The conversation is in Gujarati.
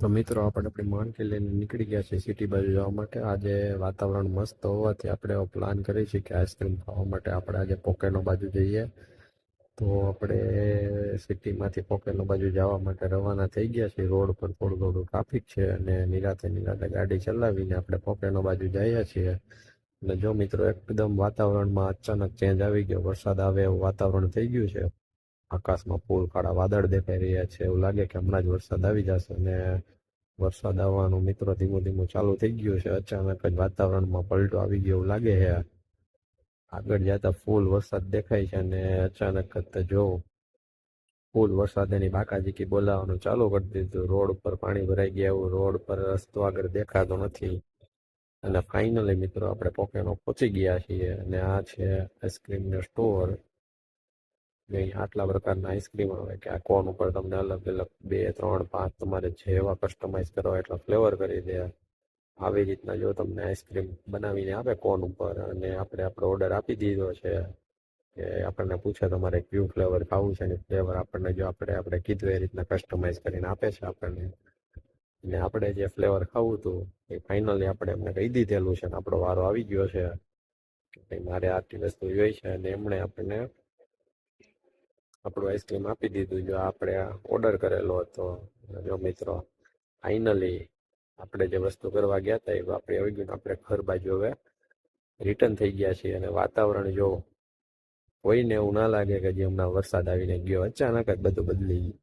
તો મિત્રો આપણે આપણી માંડકી લઈને નીકળી ગયા છીએ સિટી બાજુ જવા માટે. આજે વાતાવરણ મસ્ત હોવાથી આપણે એવો પ્લાન કરીએ છીએ કે આઈસ્ક્રીમ ખાવા માટે આપણે આજે પોકેનો બાજુ જઈએ. તો આપણે સિટીમાંથી પોકેનો બાજુ જવા માટે રવાના થઈ ગયા છીએ. રોડ પર થોડું ટ્રાફિક છે અને નિરાતે ગાડી ચલાવીને આપણે પોકેનો બાજુ જઈએ છીએ. અને જો મિત્રો એકદમ વાતાવરણમાં અચાનક ચેન્જ આવી ગયો, વરસાદ આવે એવું વાતાવરણ થઈ ગયું છે. આકાશમાં ફૂલ કાળા વાદળ દેખાઈ રહ્યા છે. એવું લાગે કે હમણાં જ વરસાદ આવી જશે. અને વરસાદ આવવાનું મિત્રો ધીમું ચાલુ થઈ ગયું છે. અચાનક જ વાતાવરણમાં પલટો આવી ગયો એવું લાગે છે. આગળ જતા ફૂલ વરસાદ દેખાય છે અને અચાનક જ જો ફૂલ વરસાદ એની બાકાજીકી બોલાવવાનું ચાલુ કરી દીધું. રોડ ઉપર પાણી ભરાઈ ગયા, એવું રોડ પર રસ્તો આગળ દેખાતો નથી. અને ફાઇનલી મિત્રો આપણે પોકેનો પહોંચી ગયા છીએ. અને આ છે આઈસ્ક્રીમનો સ્ટોર. અહીં આટલા પ્રકારના આઈસ્ક્રીમ આવે કે આ કોન ઉપર તમને અલગ અલગ 2, 3, 5 તમારે જેવા કસ્ટમાઇઝ કરવા એટલા ફ્લેવર કરી દે. આવી રીતના જો તમને આઈસ્ક્રીમ બનાવીને આપે કોન ઉપર. અને આપણે આપણો ઓર્ડર આપી દીધો છે કે આપણને પૂછે તમારે કયું ફ્લેવર ખાવું છે, ને ફ્લેવર આપણને જો આપણે કીધું એ રીતના કસ્ટમાઇઝ કરીને આપે છે આપણને. અને આપણે જે ફ્લેવર ખાવું હતું એ ફાઇનલી આપણે એમને કહી દીધેલું છે ને આપણો વારો આવી ગયો છે કે ભાઈ મારે આટલી વસ્તુ જોઈ છે. અને એમણે આપણને આપણું આઈસ્ક્રીમ આપી દીધું જો આપણે ઓર્ડર કરેલો હતો. જો મિત્રો ફાઇનલી આપણે જે વસ્તુ કરવા ગયા હતા એ આપણે આવી ગયું. આપણે ઘર બાજુ હવે રિટર્ન થઈ ગયા છીએ. અને વાતાવરણ જો કોઈને એવું ના લાગે કે જે હમણાં વરસાદ આવીને ગયો, અચાનક જ બધું બદલી ગયું.